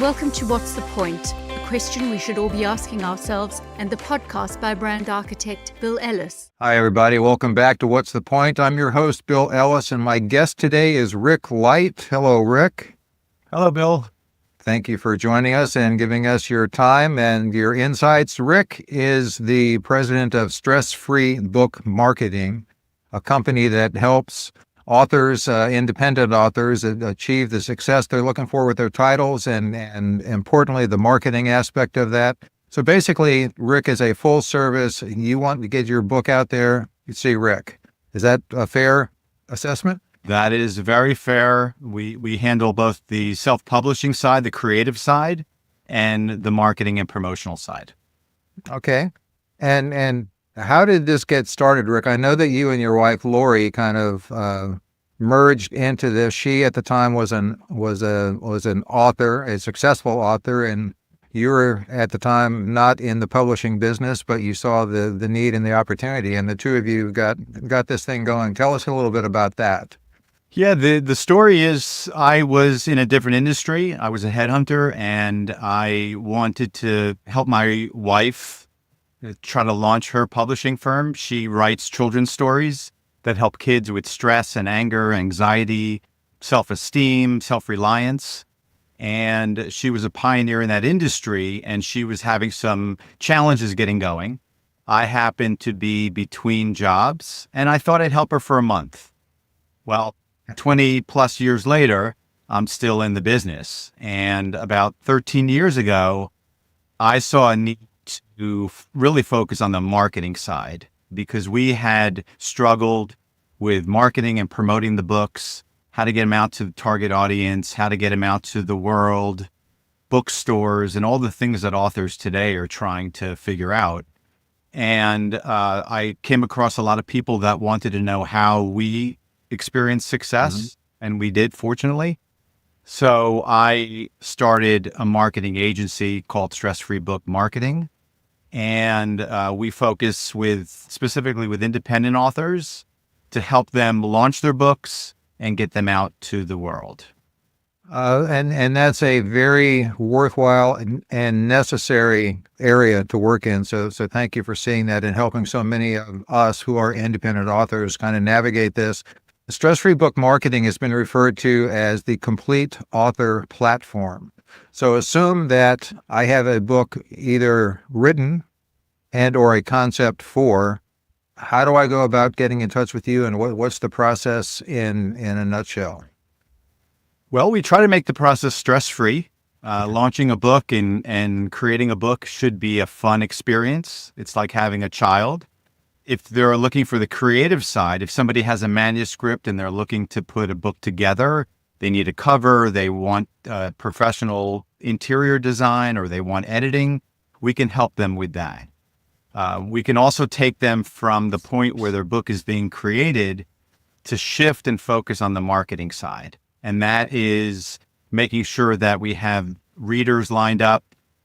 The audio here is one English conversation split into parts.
Welcome to What's the Point? A question we should all be asking ourselves, and the podcast by brand architect Bill Ellis. Hi, everybody. Welcome back to What's the Point? I'm your host, Bill Ellis, and my guest today is Rick Lite. Hello, Rick. Hello, Bill. Thank you for joining us and giving us your time and your insights. Rick is the president of Stress-Free Book Marketing, a company that helps authors, independent authors, achieve the success they're looking for with their titles and importantly, the marketing aspect of that. So basically, Rick is a full service. You want to get your book out there, you see Rick. Is that a fair assessment? That is very fair. We handle both the self-publishing side, the creative side, and the marketing and promotional side. Okay. And how did this get started, Rick? I know that you and your wife, Lori, kind of merged into this. She at the time was an author, a successful author, and you were at the time not in the publishing business, but you saw the need and the opportunity, and the two of you got this thing going. Tell us a little bit about that. Yeah, the story is I was in a different industry. I was a headhunter, and I wanted to help my wife try to launch her publishing firm. She writes children's stories that help kids with stress and anger, anxiety, self-esteem, self-reliance. And she was a pioneer in that industry, and she was having some challenges getting going. I happened to be between jobs, and I thought I'd help her for a month. Well, 20 plus years later, I'm still in the business. And about 13 years ago, I saw a need to really focus on the marketing side because we had struggled with marketing and promoting the books, how to get them out to the target audience, how to get them out to the world, bookstores, and all the things that authors today are trying to figure out. And I came across a lot of people that wanted to know how we experienced success, and we did, fortunately. So I started a marketing agency called Stress-Free Book Marketing. And we focus specifically with independent authors to help them launch their books and get them out to the world. And that's a very worthwhile and necessary area to work in. So thank you for seeing that and helping so many of us who are independent authors kind of navigate this. Stress-Free Book Marketing has been referred to as the complete author platform. So assume that I have a book either written and or a concept for. How do I go about getting in touch with you, and what's the process in a nutshell? Well, we try to make the process stress-free. Launching a book and creating a book should be a fun experience. It's like having a child. If they're looking for the creative side, if somebody has a manuscript and they're looking to put a book together, they need a cover, they want professional interior design, or they want editing, we can help them with that. We can also take them from the point where their book is being created to shift and focus on the marketing side. And that is making sure that we have readers lined up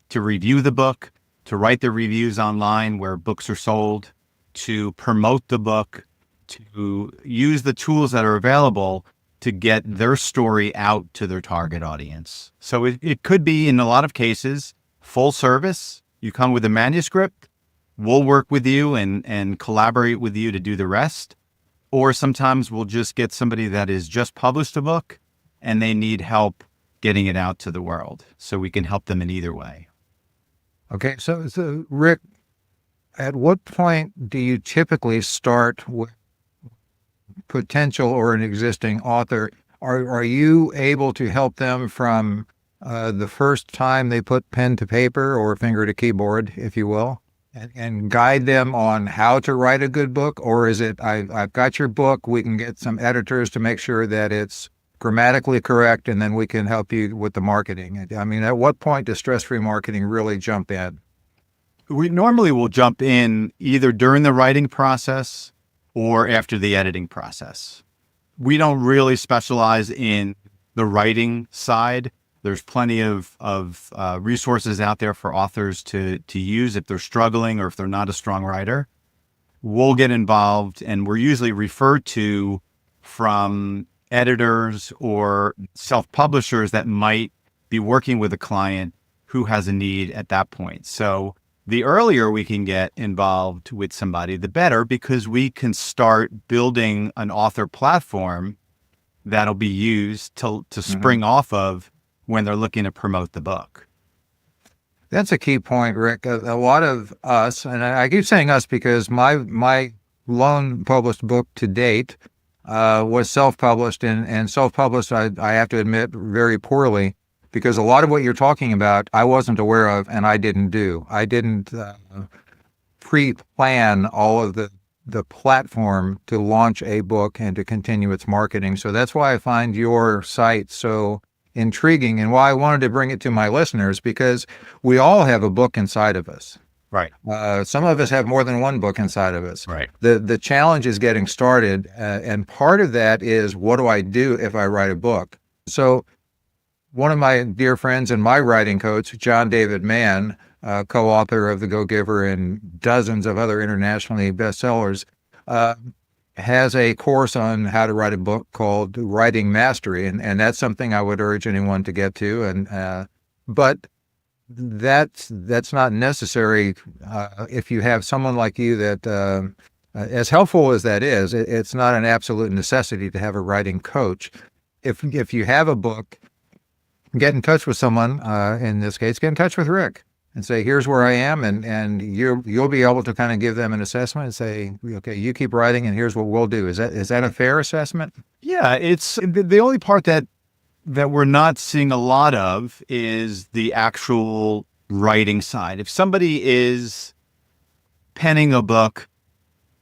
to review the book, to write the reviews online where books are sold, to promote the book, to use the tools that are available to get their story out to their target audience. So it could be, in a lot of cases, full service. You come with a manuscript, we'll work with you and collaborate with you to do the rest. Or sometimes we'll just get somebody that has just published a book and they need help getting it out to the world. So we can help them in either way. Okay, so Rick, at what point do you typically start with potential or an existing author? Are you able to help them from the first time they put pen to paper or finger to keyboard, if you will, and guide them on how to write a good book? Or is it, I've got your book, we can get some editors to make sure that it's grammatically correct, and then we can help you with the marketing? I mean, at what point does stress-free marketing really jump in? We normally will jump in either during the writing process or after the editing process. We don't really specialize in the writing side. There's plenty of resources out there for authors to use if they're struggling or if they're not a strong writer. We'll get involved, and we're usually referred to from editors or self-publishers that might be working with a client who has a need at that point. So the earlier we can get involved with somebody, the better, because we can start building an author platform that'll be used to spring off of when they're looking to promote the book. That's a key point, Rick. A lot of us, and I keep saying us because my lone published book to date was self-published, and self-published, I have to admit, very poorly, because a lot of what you're talking about, I wasn't aware of, and I didn't do. I didn't pre-plan all of the platform to launch a book and to continue its marketing. So that's why I find your site so intriguing, and why I wanted to bring it to my listeners, because we all have a book inside of us. Right. Some of us have more than one book inside of us. Right. The challenge is getting started, and part of that is, what do I do if I write a book? So one of my dear friends and my writing coach, John David Mann, co-author of The Go-Giver and dozens of other internationally bestsellers, has a course on how to write a book called Writing Mastery, and that's something I would urge anyone to get to. And but that's not necessary if you have someone like you that, as helpful as that is, it's not an absolute necessity to have a writing coach. If you have a book, get in touch with someone. In this case, get in touch with Rick and say, here's where I am, and you'll be able to kind of give them an assessment and say, okay, you keep writing, and here's what we'll do. Is that a fair assessment? Yeah, it's the only part that we're not seeing a lot of is the actual writing side. If somebody is penning a book,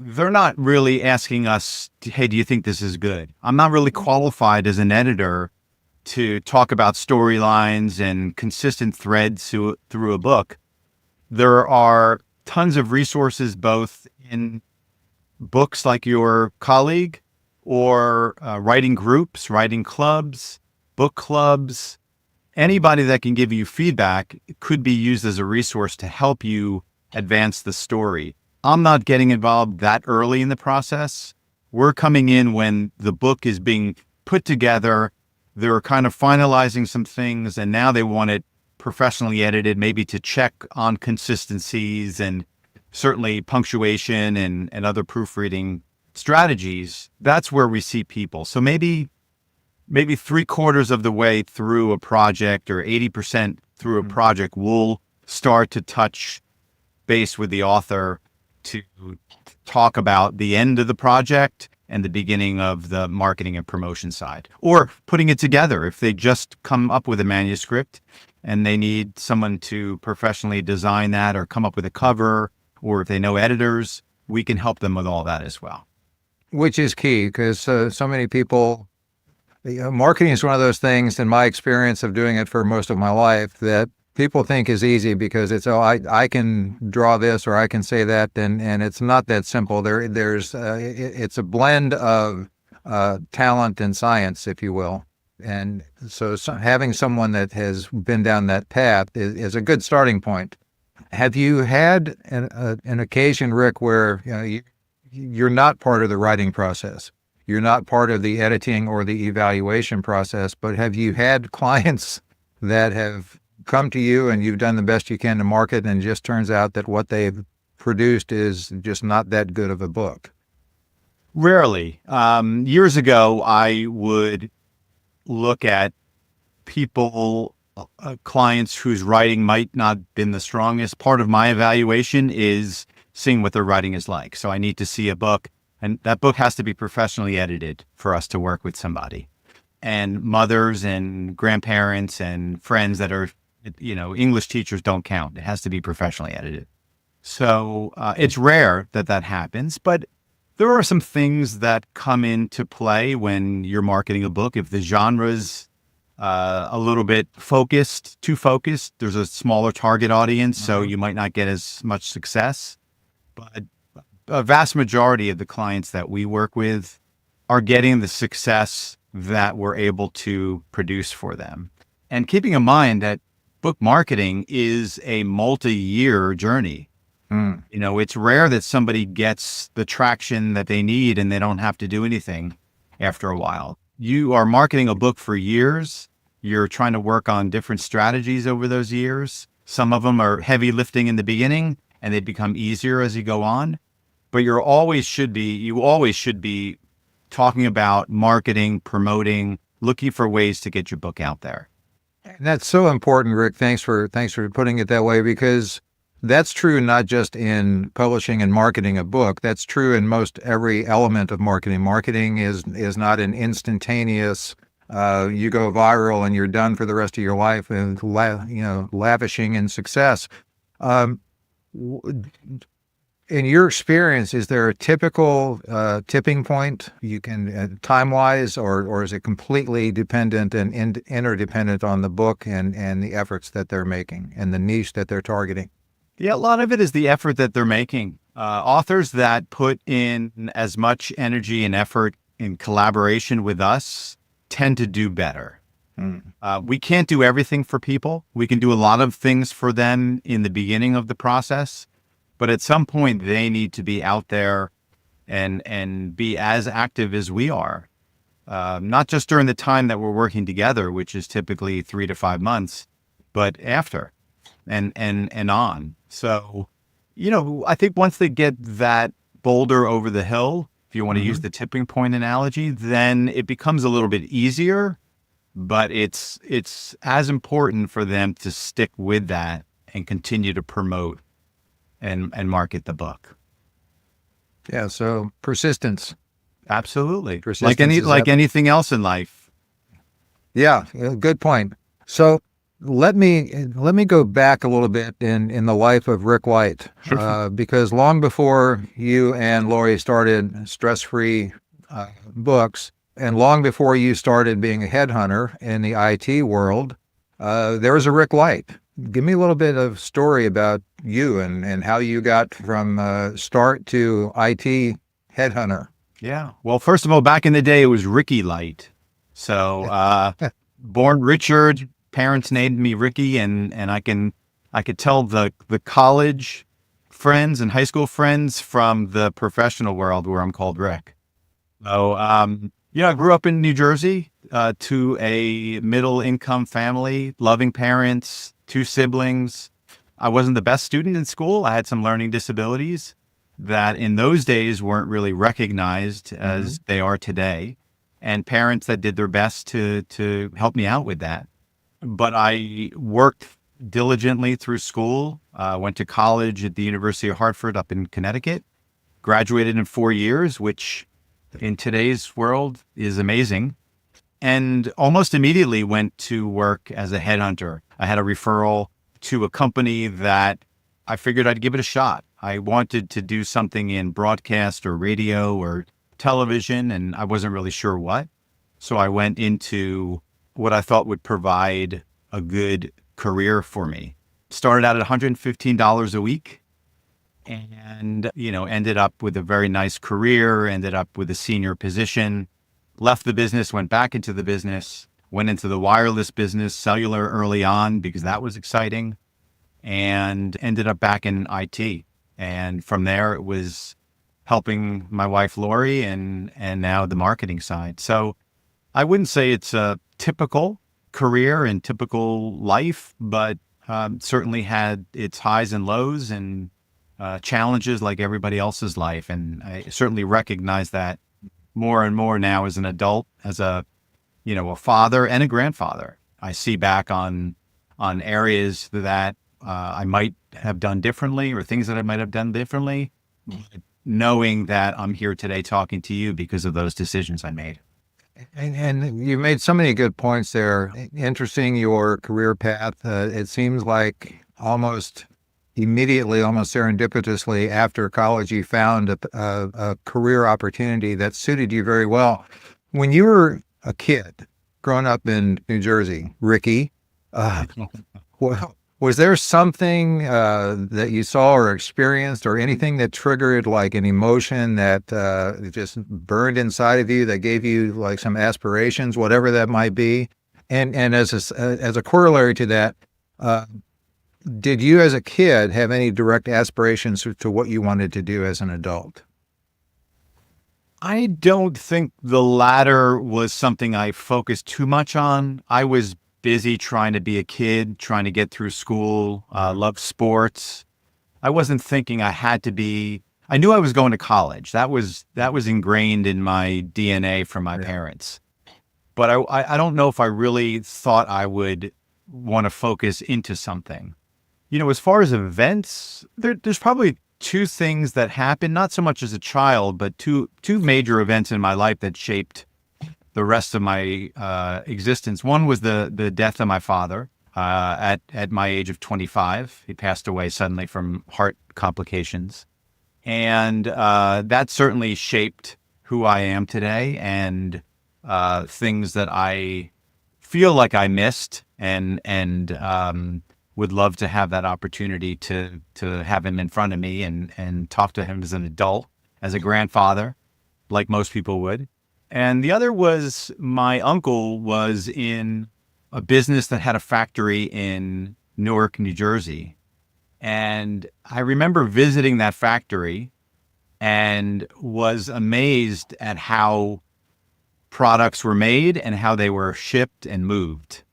they're not really asking us, hey, do you think this is good? I'm not really qualified as an editor to talk about storylines and consistent threads through a book. There are tons of resources, both in books like your colleague, or writing groups, writing clubs, book clubs. Anybody that can give you feedback could be used as a resource to help you advance the story. I'm not getting involved that early in the process. We're coming in when the book is being put together. They're kind of finalizing some things, and now they want it professionally edited, maybe to check on consistencies and certainly punctuation and other proofreading strategies. That's where we see people. So maybe 3/4 of the way through a project, or 80% through a project, we'll start to touch base with the author to talk about the end of the project and the beginning of the marketing and promotion side, or putting it together. If they just come up with a manuscript and they need someone to professionally design that or come up with a cover, or if they know editors, we can help them with all that as well. Which is key, because so many people, marketing is one of those things, in my experience of doing it for most of my life, that people think is easy because it's, I can draw this or I can say that, and it's not that simple. It's a blend of talent and science, if you will. And so having someone that has been down that path is a good starting point. Have you had an occasion, Rick, where you're not part of the writing process? You're not part of the editing or the evaluation process, but have you had clients that have come to you and you've done the best you can to market, and it just turns out that what they've produced is just not that good of a book? Rarely. Years ago, I would look at people, clients whose writing might not have been the strongest. Part of my evaluation is seeing what their writing is like. So I need to see a book, and that book has to be professionally edited for us to work with somebody. And mothers and grandparents and friends that are, English teachers don't count. It has to be professionally edited. So it's rare that happens, but there are some things that come into play when you're marketing a book. If the genre's a little bit too focused, there's a smaller target audience, so you might not get as much success. But a vast majority of the clients that we work with are getting the success that we're able to produce for them. And keeping in mind that book marketing is a multi-year journey. It's rare that somebody gets the traction that they need and they don't have to do anything after a while. You are marketing a book for years, You're trying to work on different strategies over those years. Some of them are heavy lifting in the beginning and they become easier as you go on. But you always should be talking about marketing, promoting, looking for ways to get your book out there. And that's so important, Rick. Thanks for putting it that way, because that's true not just in publishing and marketing a book. That's true in most every element of marketing. Marketing is not an instantaneous, you go viral and you're done for the rest of your life and lavishing in success. In your experience, is there a typical tipping point you can time-wise, or is it completely dependent and interdependent on the book and the efforts that they're making and the niche that they're targeting? Yeah, a lot of it is the effort that they're making. Authors that put in as much energy and effort in collaboration with us tend to do better. We can't do everything for people. We can do a lot of things for them in the beginning of the process. But at some point, they need to be out there and be as active as we are, not just during the time that we're working together, which is typically 3 to 5 months, but after and on. So, I think once they get that boulder over the hill, if you want to use the tipping point analogy, then it becomes a little bit easier, but it's as important for them to stick with that and continue to promote and market the book. Yeah, so persistence. Absolutely. Persistence like anything else in life. Yeah, good point. So let me go back a little bit in the life of Rick White, because long before you and Lori started Stress-Free Books, and long before you started being a headhunter in the IT world, there was a Rick White. Give me a little bit of story about you and how you got from start to IT headhunter. Yeah. Well, first of all, back in the day, it was Ricky Lite. So born Richard, parents named me Ricky, and I could tell the college friends and high school friends from the professional world where I'm called Rick. So I grew up in New Jersey to a middle income family, loving parents, 2 siblings. I wasn't the best student in school. I had some learning disabilities that in those days weren't really recognized as they are today, and parents that did their best to help me out with that. But I worked diligently through school, went to college at the University of Hartford up in Connecticut, graduated in 4 years, which in today's world is amazing. And almost immediately went to work as a headhunter. I had a referral to a company that I figured I'd give it a shot. I wanted to do something in broadcast or radio or television, and I wasn't really sure what. So I went into what I thought would provide a good career for me. Started out at $115 a week and, ended up with a very nice career, ended up with a senior position. Left the business, went back into the business, went into the wireless business, cellular early on because that was exciting, and ended up back in IT. And from there, it was helping my wife, Lori, and now the marketing side. So I wouldn't say it's a typical career and typical life, but certainly had its highs and lows and challenges like everybody else's life. And I certainly recognize that more and more now as an adult, as a father and a grandfather. I see back on areas that I might have done differently or things that I might have done differently, knowing that I'm here today talking to you because of those decisions I made. And you made so many good points there. Interesting, your career path. It seems like almost immediately, almost serendipitously after college, you found a career opportunity that suited you very well. When you were a kid growing up in New Jersey, Ricky, was there something that you saw or experienced or anything that triggered like an emotion that just burned inside of you that gave you like some aspirations, whatever that might be? And as a corollary to that, did you as a kid have any direct aspirations to what you wanted to do as an adult? I don't think the latter was something I focused too much on. I was busy trying to be a kid, trying to get through school, loved sports. I wasn't thinking I had to be. I knew I was going to college. That was ingrained in my DNA from my parents. But I don't know if I really thought I would want to focus into something. As far as events, there's probably two things that happened, not so much as a child, but two major events in my life that shaped the rest of my existence. One was the death of my father at my age of 25. He passed away suddenly from heart complications. And that certainly shaped who I am today, and things that I feel like I missed and would love to have that opportunity to have him in front of me and talk to him as an adult, as a grandfather, like most people would. And the other was my uncle was in a business that had a factory in Newark, New Jersey. And I remember visiting that factory and was amazed at how products were made and how they were shipped and moved.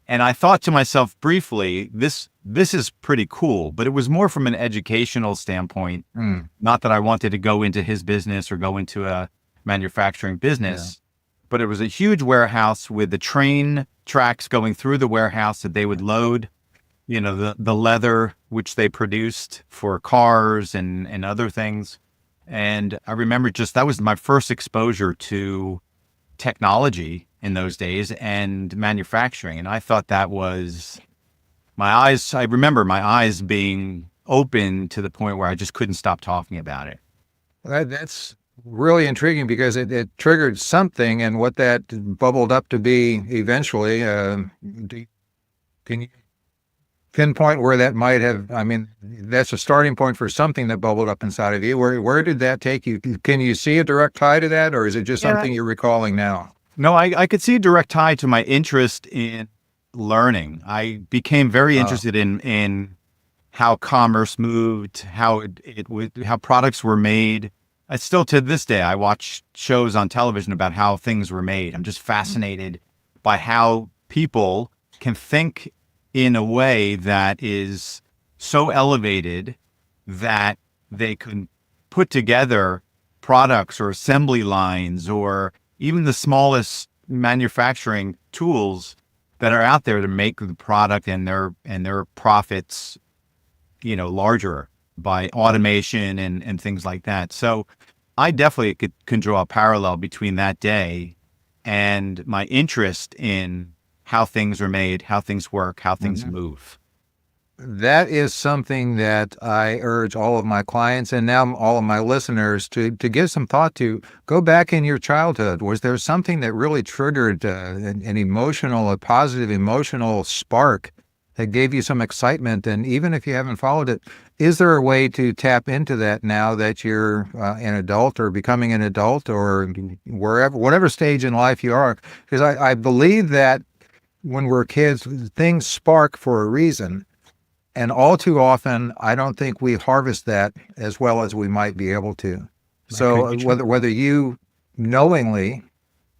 And I thought to myself briefly, this is pretty cool, but it was more from an educational standpoint. Not that I wanted to go into his business or go into a manufacturing business, but it was a huge warehouse with the train tracks going through the warehouse that they would load, the leather which they produced for cars and other things. And I remember that was my first exposure to technology in those days and manufacturing. And I thought that was I remember my eyes being open to the point where I just couldn't stop talking about it. That's really intriguing because it triggered something, and what that bubbled up to be eventually. Can you pinpoint where that might have? I mean, that's a starting point for something that bubbled up inside of you. Where did that take you? Can you see a direct tie to that, or is it just something you're recalling now? No, I could see a direct tie to my interest in learning. I became very interested in how commerce moved, how how products were made. I still, to this day, I watch shows on television about how things were made. I'm just fascinated by how people can think in a way that is so elevated that they can put together products or assembly lines or even the smallest manufacturing tools that are out there to make the product and their profits, larger by automation and things like that. So I definitely can draw a parallel between that day and my interest in how things are made, how things work, how things move. That is something that I urge all of my clients and now all of my listeners to give some thought to. Go back in your childhood. Was there something that really triggered a positive emotional spark that gave you some excitement? And even if you haven't followed it, is there a way to tap into that now that you're an adult or becoming an adult or whatever stage in life you are? Because I believe that when we're kids, things spark for a reason. And all too often, I don't think we harvest that as well as we might be able to. So whether you knowingly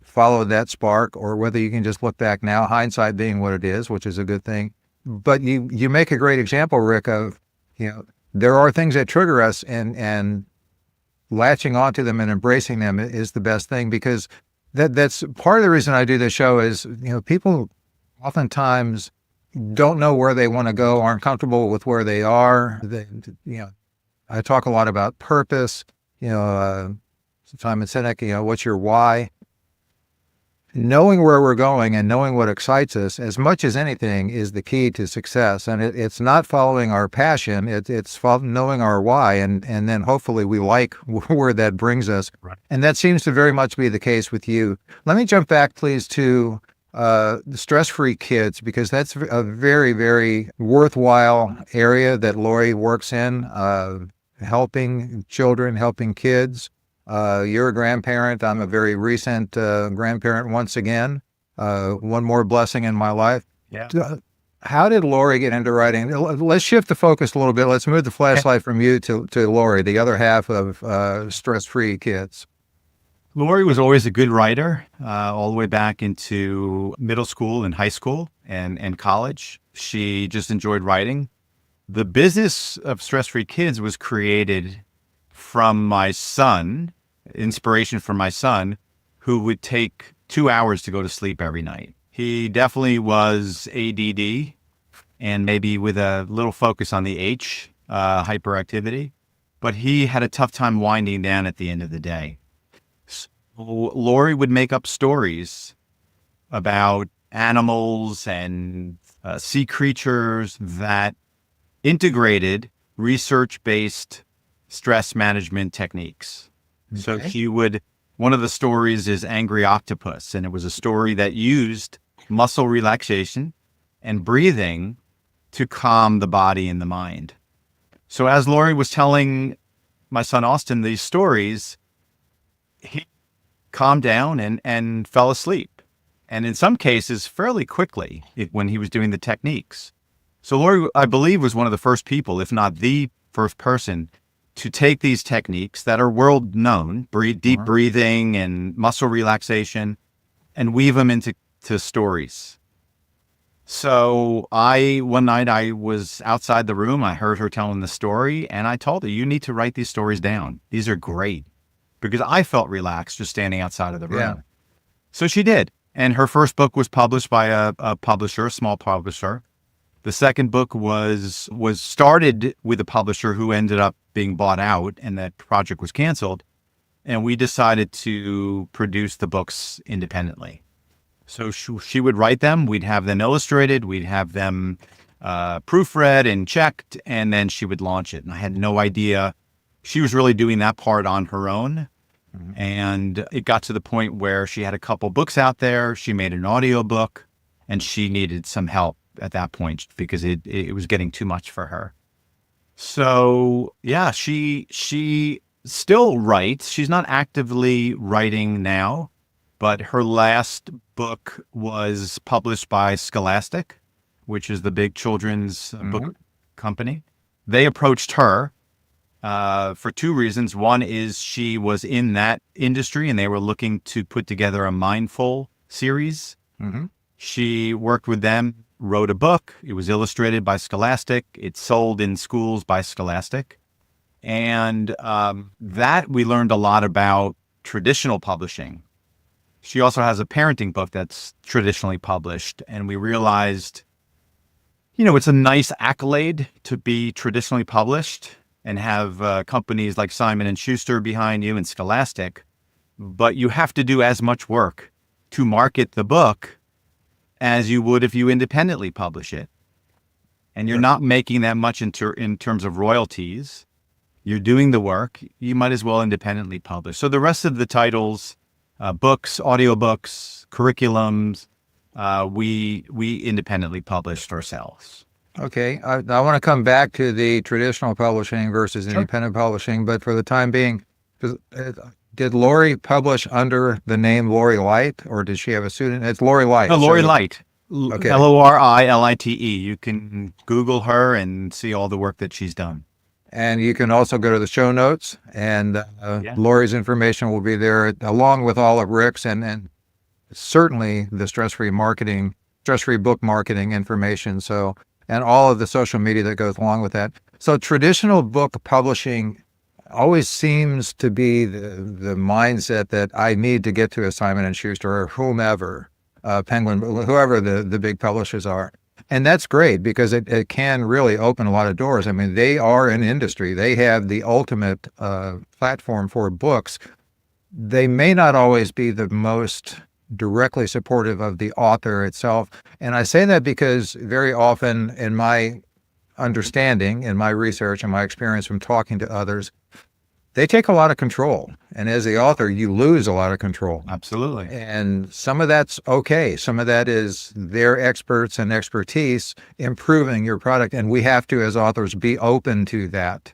followed that spark or whether you can just look back now, hindsight being what it is, which is a good thing. But you make a great example, Rick, of, there are things that trigger us and latching onto them and embracing them is the best thing, because that's part of the reason I do this show is, people oftentimes don't know where they want to go, aren't comfortable with where they are. I talk a lot about purpose, Simon Sinek, what's your why? Knowing where we're going and knowing what excites us as much as anything is the key to success. And it's not following our passion, it's knowing our why. And then hopefully we like where that brings us. Right. And that seems to very much be the case with you. Let me jump back, please, to the stress-free kids, because that's a very, very worthwhile area that Lori works in, helping children, helping kids. You're a grandparent. I'm a very recent grandparent once again. One more blessing in my life. Yeah. How did Lori get into writing? Let's shift the focus a little bit. Let's move the flashlight from you to Lori, the other half of Stress-Free Kids. Lori was always a good writer, all the way back into middle school and high school. and college. She just enjoyed writing. The business of Stress-Free Kids was created from my son, inspiration from my son, who would take 2 hours to go to sleep every night. He definitely was ADD and maybe with a little focus on the H, hyperactivity, but he had a tough time winding down at the end of the day. So Lori would make up stories about animals and sea creatures that integrated research-based stress management techniques. So one of the stories is Angry Octopus, and it was a story that used muscle relaxation and breathing to calm the body and the mind. So as Lori was telling my son Austin these stories, he calmed down and fell asleep. And in some cases, fairly quickly when he was doing the techniques. So Lori, I believe, was one of the first people, if not the first person, to take these techniques that are world known, deep breathing and muscle relaxation, and weave them into stories. So one night I was outside the room, I heard her telling the story, and I told her, you need to write these stories down. These are great. Because I felt relaxed just standing outside of the room. Yeah. So she did. And her first book was published by a publisher, a small publisher. The second book was started with a publisher who ended up being bought out, and that project was canceled. And we decided to produce the books independently. So she would write them. We'd have them illustrated. We'd have them proofread and checked, and then she would launch it. And I had no idea. She was really doing that part on her own. Mm-hmm. And it got to the point where she had a couple books out there. She made an audiobook, and she needed some help at that point because it was getting too much for her. So yeah, she still writes. She's not actively writing now, but her last book was published by Scholastic, which is the big children's book company. They approached her for two reasons. One is she was in that industry and they were looking to put together a mindful series. Mm-hmm. She worked with them, wrote a book. It was illustrated by Scholastic. It's sold in schools by Scholastic. And that we learned a lot about traditional publishing. She also has a parenting book that's traditionally published. And we realized, it's a nice accolade to be traditionally published and have companies like Simon & Schuster behind you and Scholastic. But you have to do as much work to market the book as you would if you independently publish it. And you're not making that much in terms of royalties. You're doing the work. You might as well independently publish. So the rest of the titles, books, audiobooks, curriculums, we independently published ourselves. Okay. I want to come back to the traditional publishing versus independent publishing, but for the time being, did Lori publish under the name Lori Lite, or did she have a pseudonym? It's Lori Lite. No, Lori Lite. Okay. Lorilite. You can Google her and see all the work that she's done. And you can also go to the show notes, and Lori's information will be there, along with all of Rick's and certainly the stress-free book marketing information. So, and all of the social media that goes along with that. So traditional book publishing always seems to be the mindset that I need to get to a Simon & Schuster or whomever, Penguin, whoever the big publishers are. And that's great because it can really open a lot of doors. I mean, they are an industry. They have the ultimate platform for books. They may not always be the most directly supportive of the author itself. And I say that because very often in my understanding, in my research and my experience from talking to others, they take a lot of control. And as the author, you lose a lot of control. Absolutely. And some of that's okay. Some of that is their experts and expertise improving your product. And we have to, as authors, be open to that.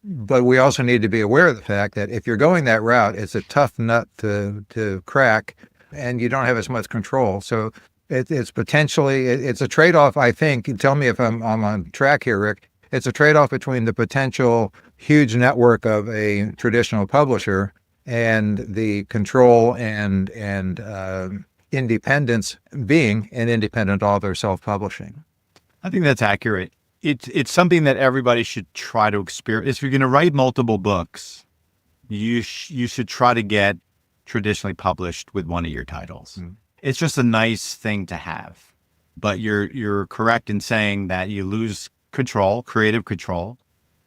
But we also need to be aware of the fact that if you're going that route, it's a tough nut to crack, and you don't have as much control. So it's potentially, it's a trade-off, I think. Tell me if I'm on track here, Rick. It's a trade-off between the potential huge network of a traditional publisher and the control and independence being an independent author, self-publishing. I think that's accurate. It's something that everybody should try to experience. If you're going to write multiple books, you should try to get traditionally published with one of your titles. It's just a nice thing to have. But you're correct in saying that you lose control, creative control.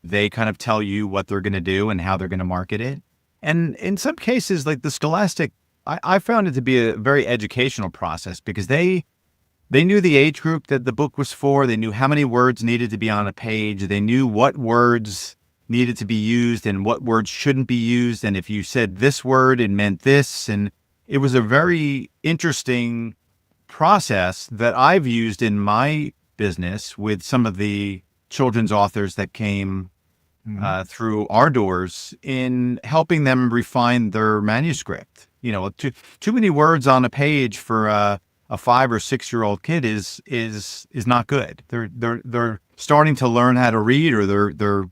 They kind of tell you what they're going to do and how they're going to market it. And in some cases, like the Scholastic, I found it to be a very educational process because they knew the age group that the book was for. They knew how many words needed to be on a page. They knew what words needed to be used and what words shouldn't be used. And if you said this word, it meant this. And it was a very interesting process that I've used in my business with some of the children's authors that came through our doors in helping them refine their manuscript. You know, too many words on a page for a 5 or 6 year old kid is not good. They're starting to learn how to read, or they're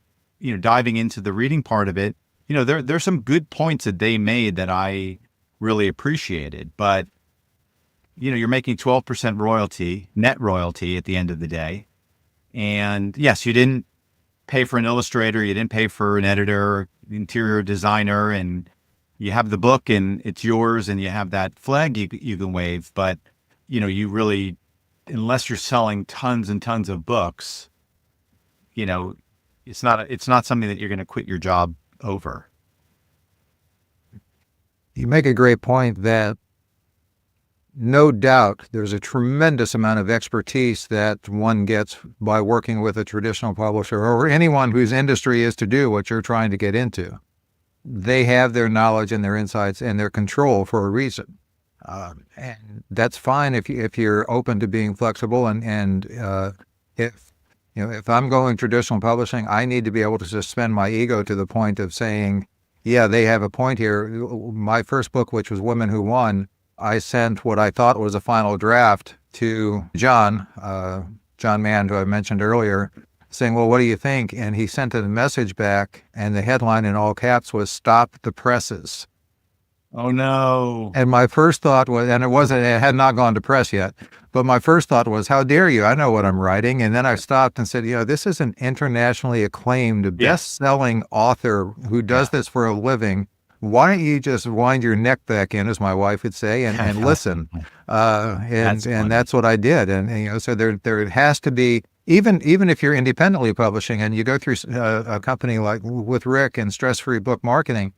diving into the reading part of it. You know, there's some good points that they made that I really appreciated, but you're making 12% royalty, net royalty at the end of the day. And yes, you didn't pay for an illustrator, you didn't pay for an editor, interior designer, and you have the book and it's yours and you have that flag you can wave. But, you really, unless you're selling tons and tons of books, it's not something that you're going to quit your job over. You make a great point that no doubt there's a tremendous amount of expertise that one gets by working with a traditional publisher or anyone whose industry is to do what you're trying to get into. They have their knowledge and their insights and their control for a reason. And that's fine if you're open to being flexible. And if I'm going traditional publishing, I need to be able to suspend my ego to the point of saying, yeah, they have a point here. My first book, which was Women Who Won, I sent what I thought was a final draft to John Mann, who I mentioned earlier, saying, well, what do you think? And he sent a message back, and the headline in all caps was, "Stop the presses." Oh, no. And my first thought was, and it had not gone to press yet, but my first thought was, how dare you? I know what I'm writing. And then I stopped and said, this is an internationally acclaimed, best-selling author who does this for a living. Why don't you just wind your neck back in, as my wife would say, and listen? And that's what I did. And so there has to be, even if you're independently publishing and you go through a company like with Rick and Stress-Free Book Marketing,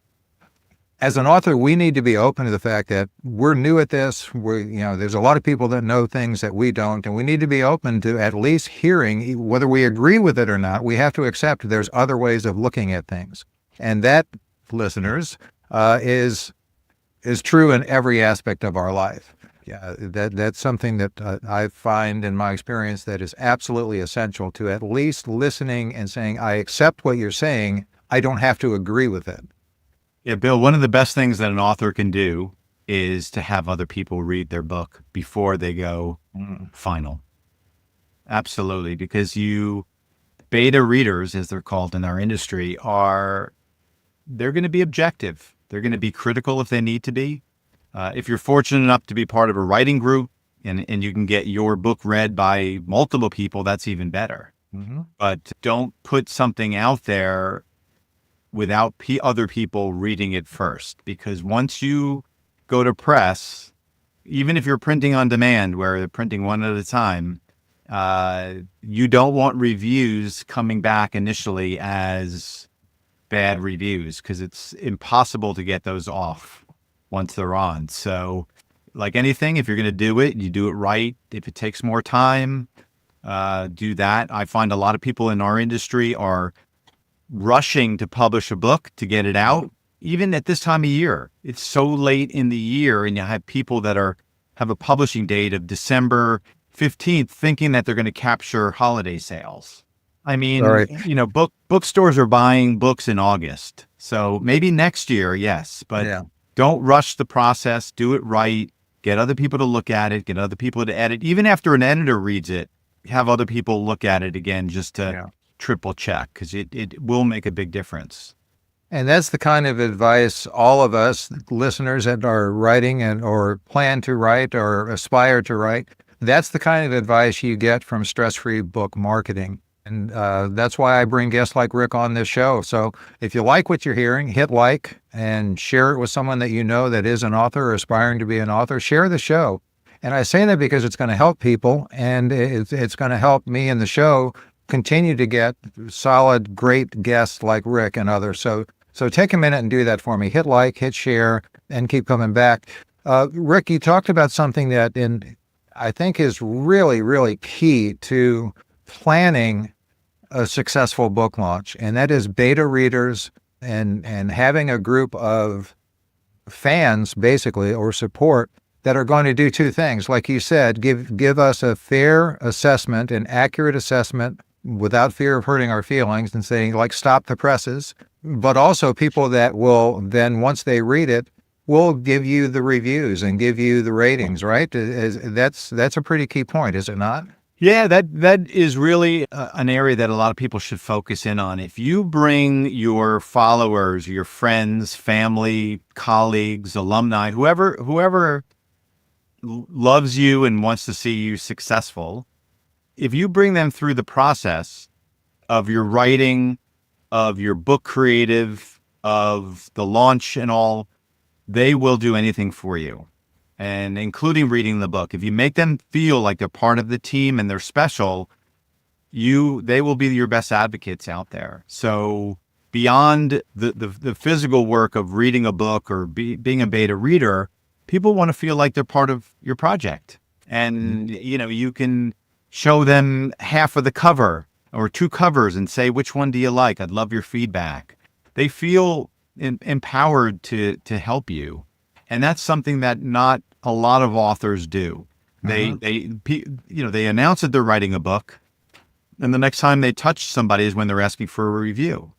as an author, we need to be open to the fact that we're new at this. There's a lot of people that know things that we don't, and we need to be open to at least hearing, whether we agree with it or not. We have to accept there's other ways of looking at things, and that, listeners, is true in every aspect of our life. Yeah, that's something that I find in my experience that is absolutely essential, to at least listening and saying, I accept what you're saying. I don't have to agree with it. Yeah, Bill, one of the best things that an author can do is to have other people read their book before they go final. Absolutely, because beta readers, as they're called in our industry, they're going to be objective. They're going to be critical if they need to be. If you're fortunate enough to be part of a writing group and you can get your book read by multiple people, that's even better. Mm-hmm. But don't put something out there without other people reading it first, because once you go to press, even if you're printing on demand where they're printing one at a time, you don't want reviews coming back initially as bad reviews, because it's impossible to get those off once they're on. So like anything, if you're going to do it, you do it right. If it takes more time, do that. I find a lot of people in our industry are rushing to publish a book to get it out, even at this time of year. It's so late in the year, and you have people that have a publishing date of December 15th thinking that they're going to capture holiday sales. I mean, bookstores are buying books in August. So maybe next year, yes, but don't rush the process. Do it right. Get other people to look at it. Get other people to edit. Even after an editor reads it, have other people look at it again just to triple check, because it will make a big difference. And that's the kind of advice all of us listeners that are writing or plan to write or aspire to write, that's the kind of advice you get from stress-free book marketing. And that's why I bring guests like Rick on this show. So if you like what you're hearing, hit like and share it with someone that you know that is an author or aspiring to be an author. Share the show. And I say that because it's going to help people, and it's going to help me and the show continue to get solid, great guests like Rick and others. So take a minute and do that for me. Hit like, hit share, and keep coming back. Rick, you talked about something that I think is really, really key to planning a successful book launch, and that is beta readers and having a group of fans, basically, or support that are going to do two things. Like you said, give us a fair assessment, an accurate assessment without fear of hurting our feelings and saying, like, stop the presses, but also people that will then, once they read it, will give you the reviews and give you the ratings, right? That's a pretty key point, is it not? Yeah, that is really an area that a lot of people should focus in on. If you bring your followers, your friends, family, colleagues, alumni, whoever loves you and wants to see you successful, if you bring them through the process of your writing, of your book creative, of the launch and all, they will do anything for you, and including reading the book. If you make them feel like they're part of the team and they're special, they will be your best advocates out there. So beyond the physical work of reading a book or being a beta reader, people want to feel like they're part of your project. And, you can show them half of the cover or two covers and say, which one do you like? I'd love your feedback. They feel empowered to help you. And that's something that not a lot of authors do. They announce that they're writing a book, and the next time they touch somebody is when they're asking for a review.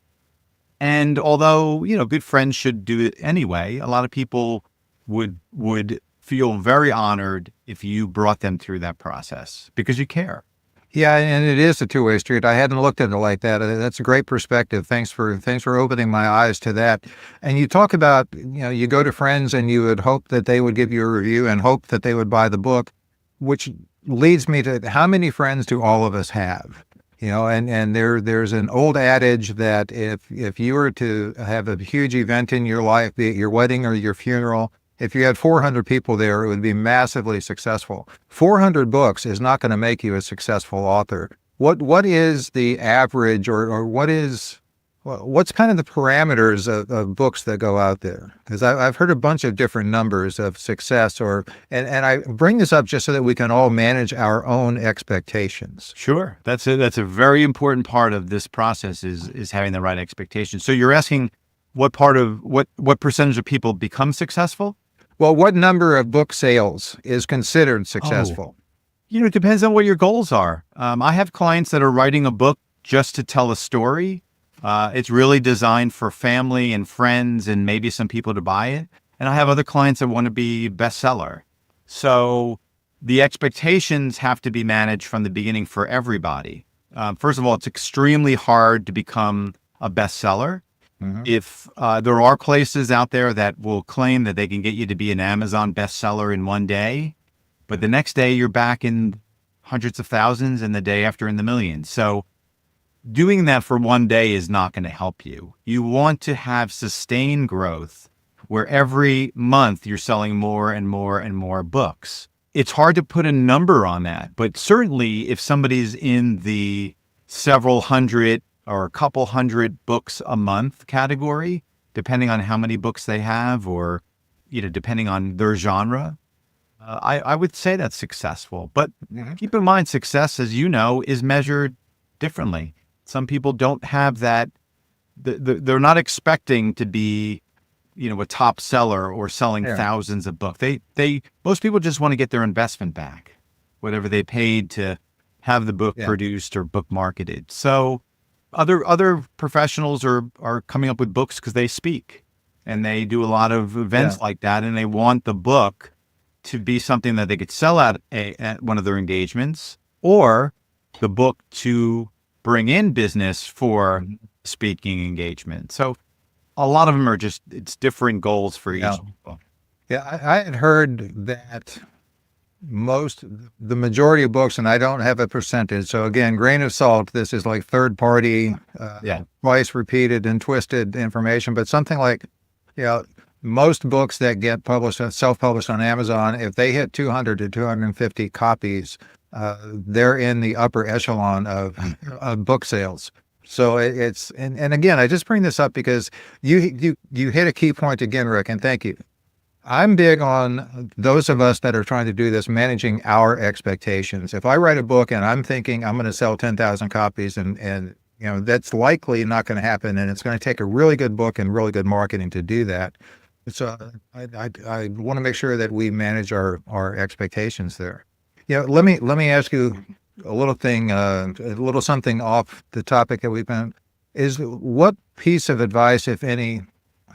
And although, good friends should do it anyway, a lot of people would feel very honored if you brought them through that process because you care. Yeah, and it is a two-way street. I hadn't looked at it like that. That's a great perspective. Thanks for opening my eyes to that. And you talk about, you go to friends and you would hope that they would give you a review and hope that they would buy the book, which leads me to how many friends do all of us have? And there's an old adage that if you were to have a huge event in your life, be it your wedding or your funeral, if you had 400 people there, it would be massively successful. 400 books is not going to make you a successful author. What is the average, or what's kind of the parameters of books that go out there? Because I've heard a bunch of different numbers of success, and I bring this up just so that we can all manage our own expectations. Sure, that's a very important part of this process is having the right expectations. So you're asking what percentage of people become successful? Well, what number of book sales is considered successful? It depends on what your goals are. I have clients that are writing a book just to tell a story. It's really designed for family and friends and maybe some people to buy it. And I have other clients that want to be bestseller. So the expectations have to be managed from the beginning for everybody. First of all, it's extremely hard to become a bestseller. Mm-hmm. If there are places out there that will claim that they can get you to be an Amazon bestseller in one day, but the next day you're back in hundreds of thousands and the day after in the millions. So doing that for one day is not going to help you. You want to have sustained growth where every month you're selling more and more and more books. It's hard to put a number on that, but certainly if somebody's in the several hundred or a couple hundred books a month category, depending on how many books they have or, depending on their genre, I would say that's successful. But keep in mind, success, as you know, is measured differently. Some people don't have that. They're not expecting to be, a top seller or selling thousands of books. Most people just want to get their investment back, whatever they paid to have the book produced or book marketed. So other professionals are coming up with books because they speak and they do a lot of events like that, and they want the book to be something that they could sell at one of their engagements, or the book to bring in business for speaking engagement. So a lot of them are just, it's different goals for each Yeah. people. Yeah, I had heard that the majority of books, and I don't have a percentage. So again, grain of salt, this is like third party, Yeah. twice repeated and twisted information, but something like, you know, most books that get published, self-published on Amazon, if they hit 200 to 250 copies, they're in the upper echelon of book sales. So it's, and again, I just bring this up because you hit a key point again, Rick, and thank you. I'm big on those of us that are trying to do this, managing our expectations. If I write a book and I'm thinking I'm going to sell 10,000 copies and you know, that's likely not going to happen. And it's going to take a really good book and really good marketing to do that. So I want to make sure that we manage our expectations there. Yeah. Let me ask you a little thing, a little something off the topic that we've been, is what piece of advice, if any,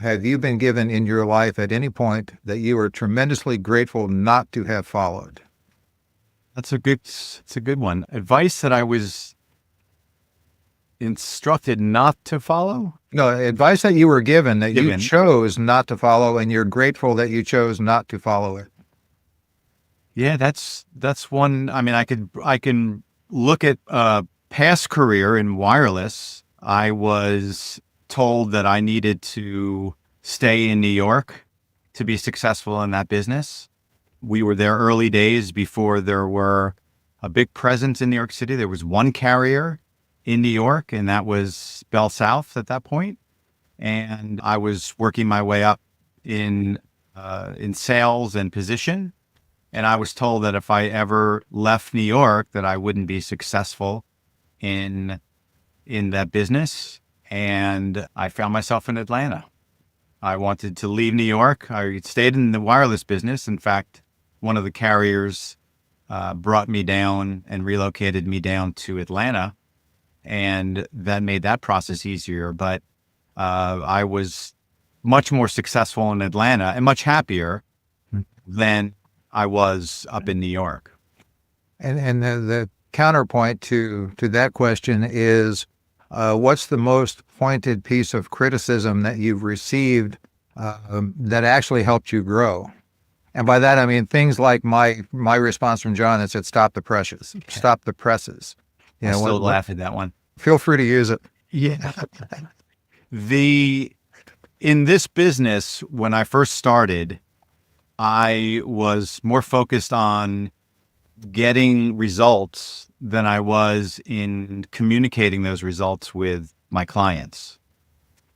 have you been given in your life at any point that you are tremendously grateful not to have followed? It's a good one. Advice that I was instructed not to follow? No, advice that you were given that you chose not to follow, and you're grateful that you chose not to follow it. Yeah, that's one. I mean, I can look at a past career in wireless. I was told that I needed to stay in New York to be successful in that business. We were there early days before there were a big presence in New York City. There was one carrier in New York, and that was Bell South at that point. And I was working my way up in sales and position. And I was told that if I ever left New York, that I wouldn't be successful in that business. And I found myself in Atlanta. I wanted to leave New York. I stayed in the wireless business. In fact, one of the carriers brought me down and relocated me down to Atlanta. And that made that process easier. But I was much more successful in Atlanta and much happier than I was up in New York. And the counterpoint to that question is, what's the most pointed piece of criticism that you've received that actually helped you grow? And by that, I mean things like my response from John that said, stop the presses, stop the presses. You know, I still laugh at that one. Feel free to use it. Yeah. In this business, when I first started, I was more focused on getting results than I was in communicating those results with my clients.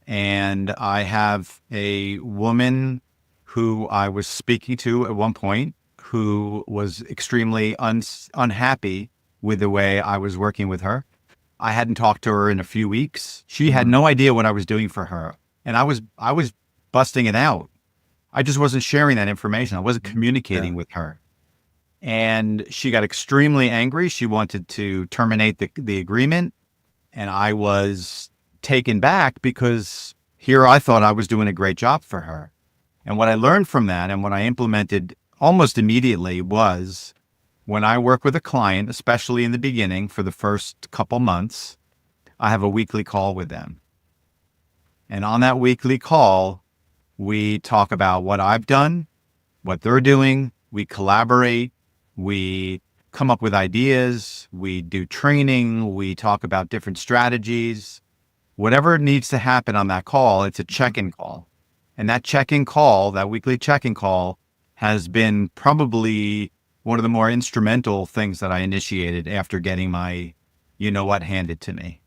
And I have a woman who I was speaking to at one point who was extremely unhappy with the way I was working with her. I hadn't talked to her in a few weeks. She had no idea what I was doing for her. And I was busting it out. I just wasn't sharing that information. I wasn't communicating with her. And she got extremely angry. She wanted to terminate the agreement. And I was taken back because here I thought I was doing a great job for her. And what I learned from that and what I implemented almost immediately was when I work with a client, especially in the beginning for the first couple months, I have a weekly call with them. And on that weekly call, we talk about what I've done, what they're doing. We collaborate. We come up with ideas. We do training. We talk about different strategies. Whatever needs to happen on that call, it's a check-in call. And that check-in call, that weekly check-in call, has been probably one of the more instrumental things that I initiated after getting my you-know-what handed to me.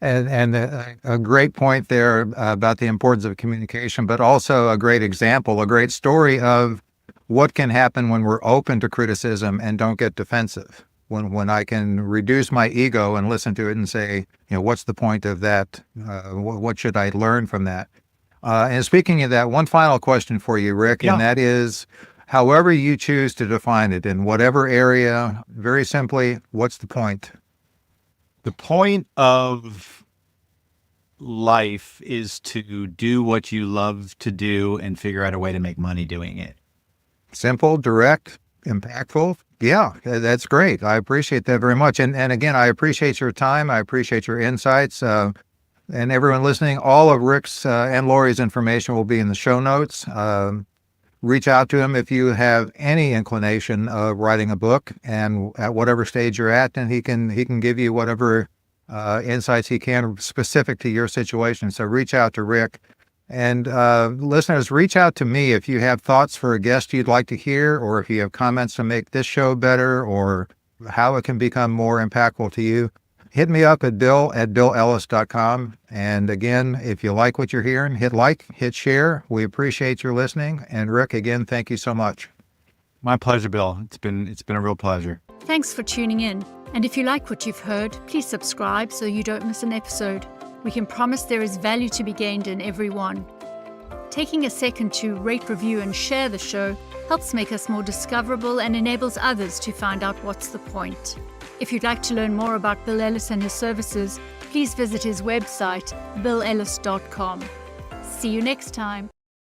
And a great point there about the importance of communication, but also a great example, a great story of what can happen when we're open to criticism and don't get defensive. When I can reduce my ego and listen to it and say, what's the point of that? What should I learn from that? And speaking of that, one final question for you, Rick, and that is, however you choose to define it in whatever area, very simply, what's the point? The point of life is to do what you love to do and figure out a way to make money doing it. Simple, direct, impactful. Yeah, that's great. I appreciate that very much. And again, I appreciate your time. I appreciate your insights. And everyone listening, all of Rick's and Lori's information will be in the show notes. Reach out to him if you have any inclination of writing a book, and at whatever stage you're at, and he can give you whatever insights he can specific to your situation. So reach out to Rick. And listeners, reach out to me if you have thoughts for a guest you'd like to hear, or if you have comments to make this show better, or how it can become more impactful to you. Hit me up at bill@billellis.com. And again, if you like what you're hearing, hit like, hit share. We appreciate your listening. And Rick, again, thank you so much. My pleasure, Bill. It's been a real pleasure. Thanks for tuning in. And if you like what you've heard, please subscribe so you don't miss an episode. We can promise there is value to be gained in every one. Taking a second to rate, review, and share the show helps make us more discoverable and enables others to find out what's the point. If you'd like to learn more about Bill Ellis and his services, please visit his website, billellis.com. See you next time.